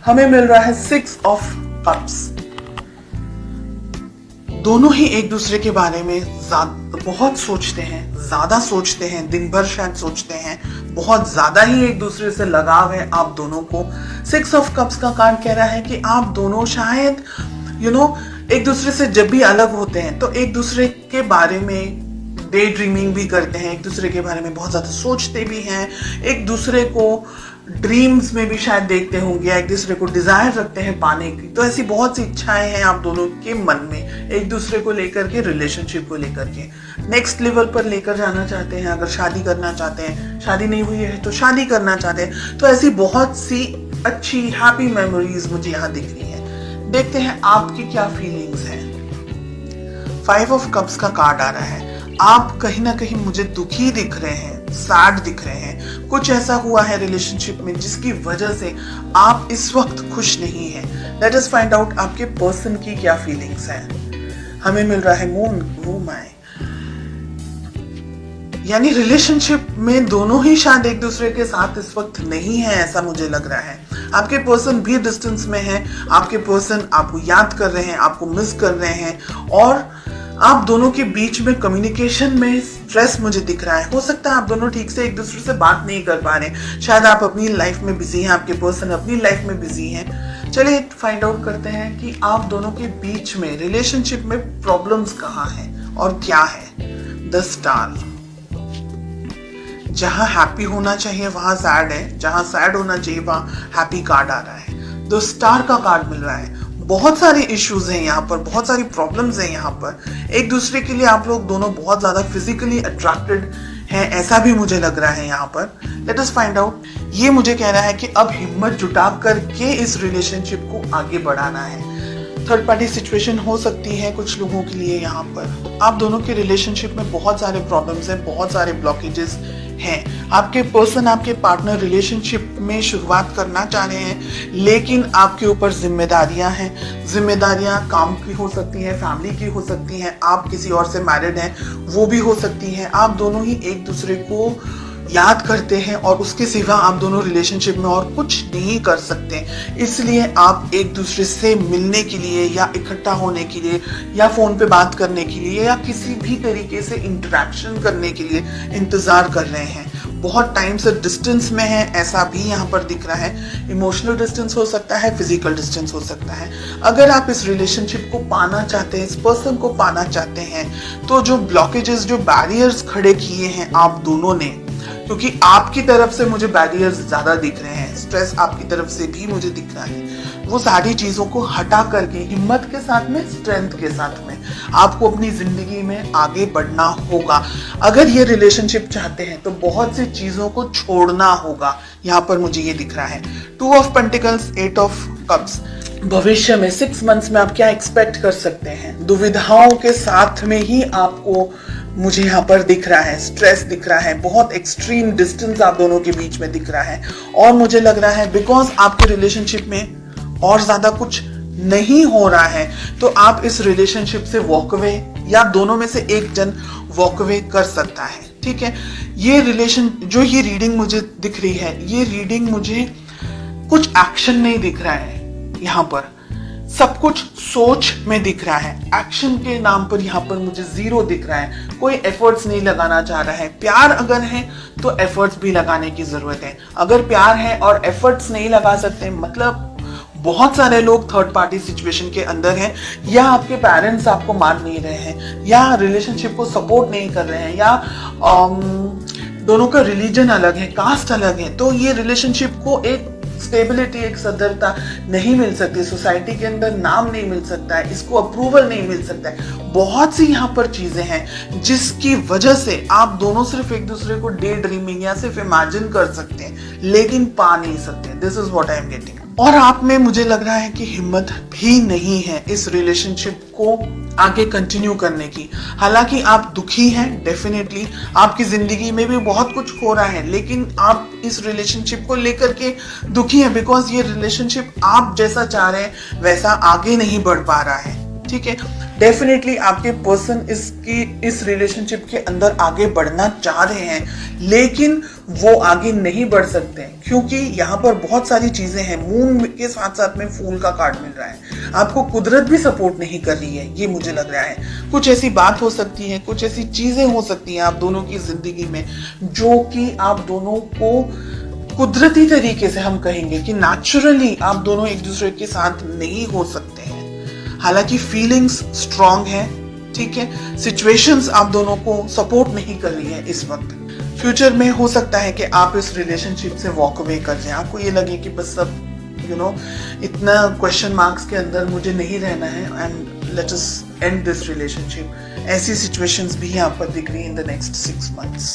हमें मिल रहा है 6 ऑफ कप्स। दोनों ही एक दूसरे के बारे में बहुत सोचते हैं, ज्यादा सोचते हैं, दिन भर शायद सोचते हैं, बहुत ज्यादा ही एक दूसरे से लगाव है आप दोनों को। 6 ऑफ कप्स का कार्ड कह रहा है कि आप दोनों शायद एक दूसरे से जब भी अलग होते हैं तो एक दूसरे के बारे में डे ड्रीमिंग भी करते हैं, एक दूसरे के बारे में बहुत ज्यादा सोचते भी हैं, एक दूसरे को ड्रीम्स में भी शायद देखते होंगे, एक दूसरे को डिजायर रखते हैं पाने की। तो ऐसी बहुत सी इच्छाएं हैं आप दोनों के मन में एक दूसरे को लेकर के, रिलेशनशिप को लेकर के नेक्स्ट लेवल पर लेकर जाना चाहते हैं। अगर शादी करना चाहते हैं, शादी नहीं हुई है तो शादी करना चाहते हैं, तो ऐसी बहुत सी अच्छी हैप्पी मेमोरीज मुझे यहाँ दिख रही है। देखते हैं आपकी क्या फीलिंग्स हैं। 5 ऑफ कप्स का कार्ड आ रहा है। आप कहीं ना कहीं मुझे दुखी दिख रहे हैं, सैड दिख रहे हैं। कुछ ऐसा हुआ है रिलेशनशिप में जिसकी वजह से आप इस वक्त खुश नहीं हैं। लेट अस फाइंड आउट आपके पर्सन की क्या फीलिंग्स हैं। हमें मिल रहा है मून, वो माय, यानी रिलेशनशिप में दोनों ही शायद एक दूसरे के साथ इस वक्त नहीं है, ऐसा मुझे लग रहा है। आपके पर्सन भी डिस्टेंस में है, आपके पर्सन आपको याद कर रहे हैं, आपको मिस कर रहे हैं, और आप दोनों के बीच में कम्युनिकेशन में स्ट्रेस मुझे दिख रहा है। हो सकता है आप दोनों ठीक से एक दूसरे से बात नहीं कर पा रहे, शायद आप अपनी लाइफ में बिजी हैं, आपके पर्सन अपनी लाइफ में बिजी हैं। चलिए फाइंड आउट करते हैं कि आप दोनों के बीच में रिलेशनशिप में प्रॉब्लम्स कहाँ हैं और क्या है। द स्टार, जहां हैप्पी होना चाहिए वहां सैड है, जहां सैड होना चाहिए वहां हैप्पी कार्ड आ रहा है। द स्टार का कार्ड मिल रहा है। बहुत सारे इश्यूज हैं यहाँ पर, बहुत सारी प्रॉब्लम्स हैं यहाँ पर। एक दूसरे के लिए आप लोग दोनों बहुत ज्यादा फिजिकली अट्रैक्टेड हैं, ऐसा भी मुझे लग रहा है यहाँ पर। Let us find out. ये मुझे कह रहा है कि अब हिम्मत जुटा करके इस रिलेशनशिप को आगे बढ़ाना है। थर्ड पार्टी सिचुएशन हो सकती है कुछ लोगों के लिए यहाँ पर। आप दोनों के रिलेशनशिप में बहुत सारे प्रॉब्लम्स हैं, बहुत सारे ब्लॉकेजेस हैं। आपके पर्सन, आपके पार्टनर रिलेशनशिप में शुरुआत करना चाह रहे हैं, लेकिन आपके ऊपर जिम्मेदारियां हैं। जिम्मेदारियां काम की हो सकती हैं, फैमिली की हो सकती हैं, आप किसी और से मैरिड हैं वो भी हो सकती हैं। आप दोनों ही एक दूसरे को याद करते हैं और उसके सिवा आप दोनों रिलेशनशिप में और कुछ नहीं कर सकते। इसलिए आप एक दूसरे से मिलने के लिए या इकट्ठा होने के लिए या फोन पे बात करने के लिए या किसी भी तरीके से इंटरेक्शन करने के लिए इंतजार कर रहे हैं। बहुत टाइम से डिस्टेंस में है, ऐसा भी यहाँ पर दिख रहा है। इमोशनल डिस्टेंस हो सकता है, फिजिकल डिस्टेंस हो सकता है। अगर आप इस रिलेशनशिप को पाना चाहते हैं, इस पर्सन को पाना चाहते हैं, तो जो ब्लॉकेजेस, जो बैरियर्स खड़े किए हैं आप दोनों ने, क्योंकि आपकी तरफ से मुझे बैरियर्स ज्यादा दिख रहे हैं, स्ट्रेस आपकी तरफ से भी मुझे दिख रहा है, वो सारी चीजों को हटा करके हिम्मत के साथ में, स्ट्रेंथ के साथ में आपको अपनी जिंदगी में आगे बढ़ना होगा। अगर ये रिलेशनशिप चाहते हैं तो बहुत सी चीजों को छोड़ना होगा, यहाँ पर मुझे ये दिख रहा है। 2 ऑफ पेंटिकल्स, 8 ऑफ कप्स। भविष्य में 6 मंथ्स में आप क्या एक्सपेक्ट कर सकते हैं? दुविधाओं के साथ में ही आपको मुझे यहाँ पर दिख रहा है, स्ट्रेस दिख रहा है, बहुत एक्सट्रीम डिस्टेंस आप दोनों के बीच में दिख रहा है। और मुझे लग रहा है बिकॉज आपके रिलेशनशिप में और ज्यादा कुछ नहीं हो रहा है, तो आप इस रिलेशनशिप से वॉकअवे, या दोनों में से एक जन वॉकअवे कर सकता है। ठीक है, ये रिलेशन, जो ये रीडिंग मुझे दिख रही है, ये रीडिंग मुझे कुछ एक्शन नहीं दिख रहा है। यहाँ पर सब कुछ सोच में दिख रहा है, एक्शन के नाम पर यहाँ पर मुझे 0 दिख रहा है। कोई एफर्ट्स नहीं लगाना चाह रहा है। प्यार अगर है तो एफर्ट्स भी लगाने की जरूरत है। अगर प्यार है और एफर्ट्स नहीं लगा सकते, मतलब बहुत सारे लोग थर्ड पार्टी सिचुएशन के अंदर हैं, या आपके पेरेंट्स आपको मान नहीं रहे हैं, या रिलेशनशिप को सपोर्ट नहीं कर रहे हैं, या दोनों का रिलीजन अलग है, कास्ट अलग है, तो ये रिलेशनशिप को एक स्टेबिलिटी, एक सदरता नहीं मिल सकती, सोसाइटी के अंदर नाम नहीं मिल सकता है, इसको अप्रूवल नहीं मिल सकता है। बहुत सी यहाँ पर चीजें हैं जिसकी वजह से आप दोनों सिर्फ एक दूसरे को डे ड्रीमिंग या सिर्फ इमेजिन कर सकते हैं, लेकिन पा नहीं सकते। This is what I am getting. और आप में मुझे लग रहा है कि हिम्मत भी नहीं है इस रिलेशनशिप को आगे कंटिन्यू करने की। हालांकि आप दुखी हैं, डेफिनेटली आपकी जिंदगी में भी बहुत कुछ हो रहा है, लेकिन आप इस रिलेशनशिप को लेकर के दुखी हैं बिकॉज ये रिलेशनशिप आप जैसा चाह रहे हैं वैसा आगे नहीं बढ़ पा रहा है। ठीक है, डेफिनेटली आपके पर्सन इस रिलेशनशिप के अंदर आगे बढ़ना चाह रहे हैं, लेकिन वो आगे नहीं बढ़ सकते क्योंकि यहाँ पर बहुत सारी चीजें हैं। मून के साथ साथ में फूल का कार्ड मिल रहा है। आपको कुदरत भी सपोर्ट नहीं कर रही है, ये मुझे लग रहा है। कुछ ऐसी बात हो सकती है, कुछ ऐसी चीजें हो सकती हैं आप दोनों की जिंदगी में जो कि आप दोनों को कुदरती तरीके से, हम कहेंगे कि नेचुरली आप दोनों एक दूसरे के साथ नहीं हो सकते हैं। हालांकि फीलिंग्स स्ट्रांग है, ठीक है, सिचुएशंस आप दोनों को सपोर्ट नहीं कर रही है इस वक्त। फ्यूचर में हो सकता है कि आप इस रिलेशनशिप से वॉक अवे कर जाएं, आपको ये लगे कि बस सब इतना क्वेश्चन मार्क्स के अंदर मुझे नहीं रहना है and let us and this relationship. ऐसी सिचुएशंस भी यहाँ पर दिख रही है इन द नेक्स्ट 6 months।